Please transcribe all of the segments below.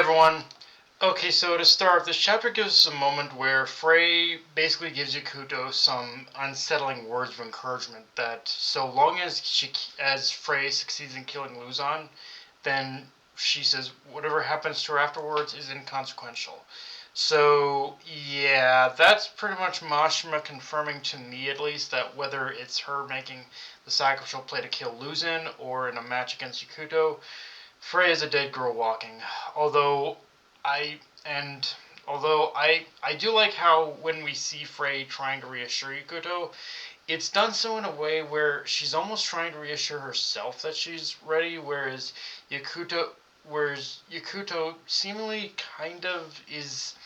everyone. Okay, so to start, this chapter gives us a moment where Frey basically gives Yakuto some unsettling words of encouragement that so long as Frey succeeds in killing Luzon, then she says whatever happens to her afterwards is inconsequential. So yeah, that's pretty much Mashima confirming to me at least that whether it's her making the sacrificial play to kill Luzon or in a match against Yakuto, Frey is a dead girl walking. Although I and although I do like how when we see Frey trying to reassure Yakuto, it's done so in a way where she's almost trying to reassure herself that she's ready, Yakuto whereas Yakuto seemingly kind of is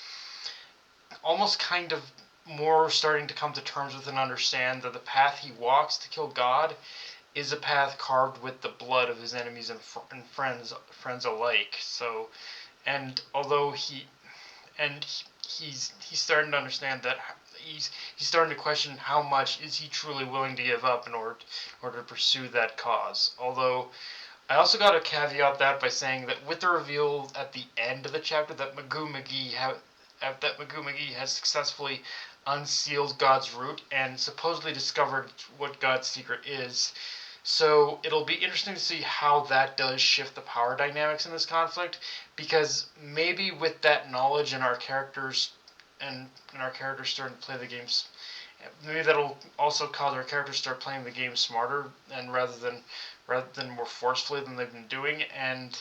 almost kind of more starting to come to terms with and understand that the path he walks to kill God is a path carved with the blood of his enemies and friends alike. So, and although he's starting to understand that he's starting to question how much is he truly willing to give up in order to pursue that cause. Although I also got to caveat that by saying that with the reveal at the end of the chapter that Magoo McGee has successfully unsealed God's root and supposedly discovered what God's secret is. So it'll be interesting to see how that does shift the power dynamics in this conflict, because maybe with that knowledge and our characters starting to play the games, maybe that'll also cause our characters to start playing the game smarter and rather than more forcefully than they've been doing, and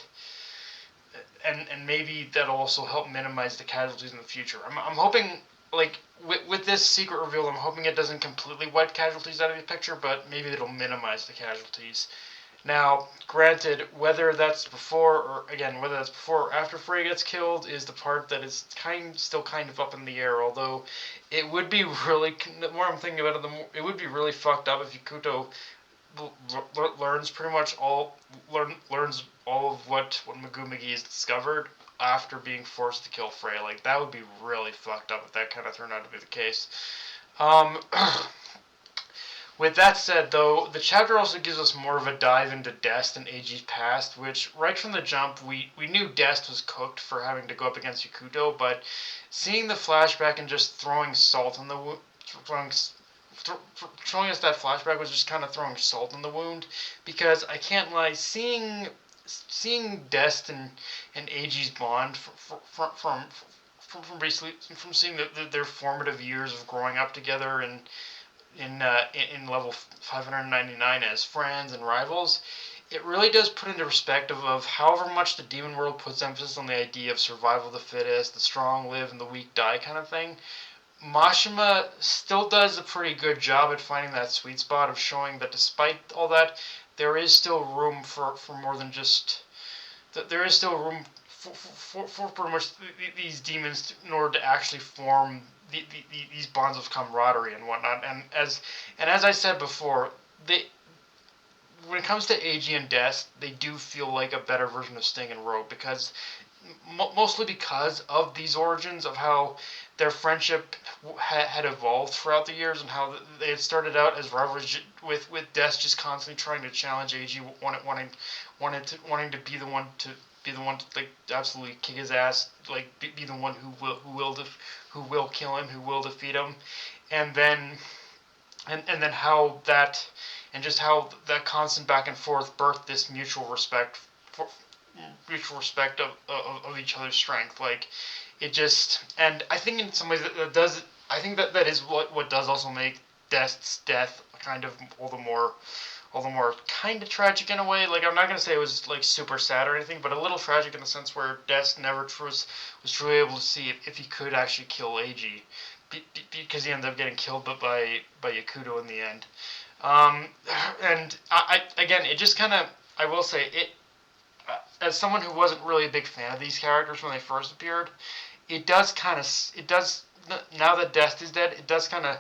maybe that'll also help minimize the casualties in the future. I'm hoping, like, with this secret reveal, I'm hoping it doesn't completely wipe casualties out of the picture, but maybe it'll minimize the casualties. Now, granted, whether that's before or after Frey gets killed is the part that is still kind of up in the air. Although it would be really, the more I'm thinking about it, it would be really fucked up if Yakuto learns all of what Magoo McGee has discovered after being forced to kill Frey. Like, that would be really fucked up if that kind of turned out to be the case. Um, with that said, though, the chapter also gives us more of a dive into Dest and Eiji's past, which right from the jump we knew Dest was cooked for having to go up against Yakuto, but seeing the flashback and just throwing salt on the throwing showing us that flashback was just kind of throwing salt in the wound, because I can't lie, seeing Dest and Eiji's bond from basically from seeing their formative years of growing up together and in level 599 as friends and rivals, it really does put into perspective of however much the demon world puts emphasis on the idea of survival of the fittest, the strong live and the weak die kind of thing. Mashima still does a pretty good job at finding that sweet spot of showing that despite all that, there is still room for more than just that. There is still room for pretty much these demons in order to actually form these bonds of camaraderie and whatnot. And as I said before, they when it comes to Eiji and Dest, they do feel like a better version of Sting and Rogue, because mostly because of these origins of how their friendship had evolved throughout the years, and how they had started out as rivals with Dest just constantly trying to challenge Eiji, wanting to be the one to like absolutely kick his ass, like be the one who will kill him, who will defeat him, and then and then how that and just how that constant back and forth birthed this mutual respect of each other's strength. Like, it just, and I think in some ways that does, I think that is what does also make Dest's death kind of all the more kind of tragic in a way. Like, I'm not gonna say it was like super sad or anything, but a little tragic in the sense where Dest never was truly able to see if he could actually kill Eiji, because he ended up getting killed by Yakuto in the end. Um, and again, it just kind of, I will say it, as someone who wasn't really a big fan of these characters when they first appeared, it does now that Dest is dead, it does kind of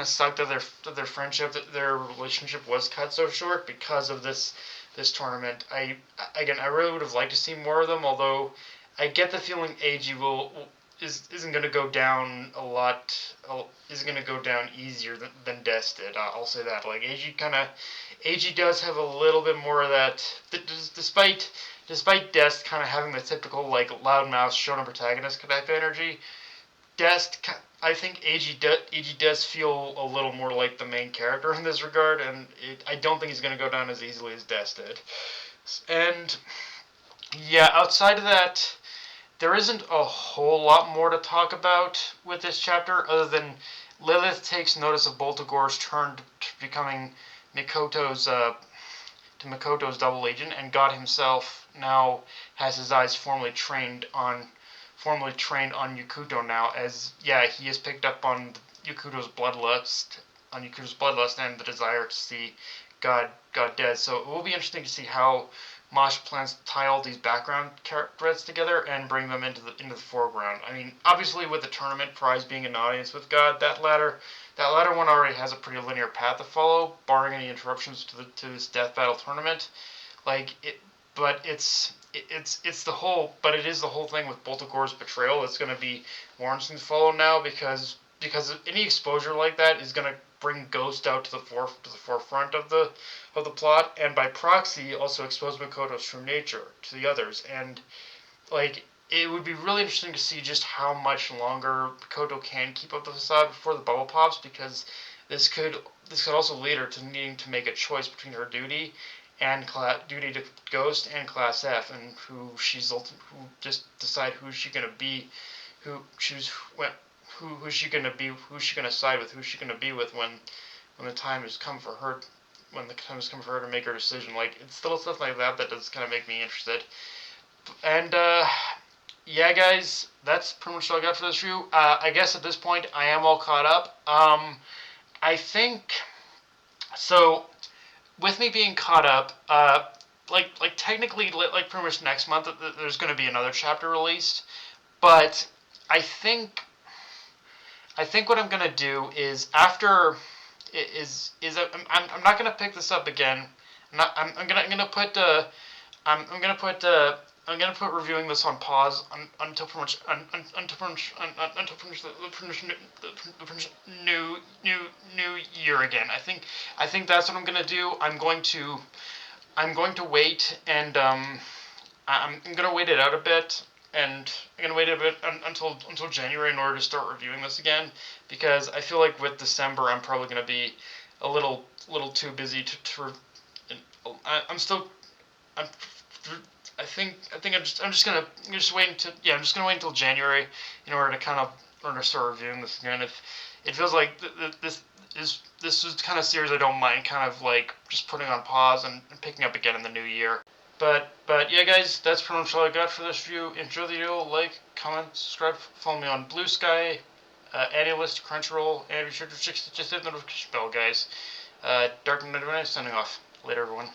suck that their friendship, that their relationship was cut so short because of this tournament. I really would have liked to see more of them. Although I get the feeling Eiji will. isn't going to go down a lot. Isn't going to go down easier than Des did. I'll say that. Like AG does have a little bit more of that. Despite Des kind of having the typical like loudmouth shonen protagonist type energy, Des, I think AG does feel a little more like the main character in this regard, and I don't think he's going to go down as easily as Des did. And yeah, outside of that, there isn't a whole lot more to talk about with this chapter, other than Lilith takes notice of Boltagor's turn to becoming Mikoto's double agent, and God himself now has his eyes formally trained on Yakuto now, as yeah, he has picked up on Yakuto's bloodlust, and the desire to see God dead. So it will be interesting to see how Mosh plans to tie all these background threads together and bring them into the foreground. I mean, obviously with the tournament prize being an audience with God, that latter one already has a pretty linear path to follow, barring any interruptions to this death battle tournament. Like it, but it's the whole, but it is the whole thing with Boltagor's betrayal. It's going to be more interesting to follow now because any exposure like that is going to bring Ghost out to the forefront of the plot, and by proxy also expose Mikoto's true nature to the others. And like it would be really interesting to see just how much longer Mikoto can keep up the facade before the bubble pops, because this could also lead her to needing to make a choice between her duty to Ghost and Class F, and who just decide who's she gonna be, who's she gonna side with, who's she gonna be with when the time has come for her to make her decision. Like it's little stuff like that does kind of make me interested. And yeah, guys, that's pretty much all I got for this review. I guess at this point I am all caught up. I think so. With me being caught up, like technically, like pretty much next month, there's going to be another chapter released. But I think what I'm going to do is I'm not going to pick this up again. I'm gonna put reviewing this on pause until pretty much the new year again. I think that's what I'm gonna do. I'm going to wait, and I'm gonna wait it out a bit, and I'm gonna wait a bit until January in order to start reviewing this again, because I feel like with December I'm probably gonna be a little too busy to I'm still I'm I think I'm just gonna wait until January in order to start reviewing this again. If it feels like this is the kind of series I don't mind kind of like just putting on pause and picking up again in the new year. But yeah, guys, that's pretty much all I got for this review. Enjoy the video, like, comment, subscribe, follow me on Blue Sky, AniList, Crunchyroll, and be sure to just hit the notification bell, guys. Dark Knight signing off. Later, everyone.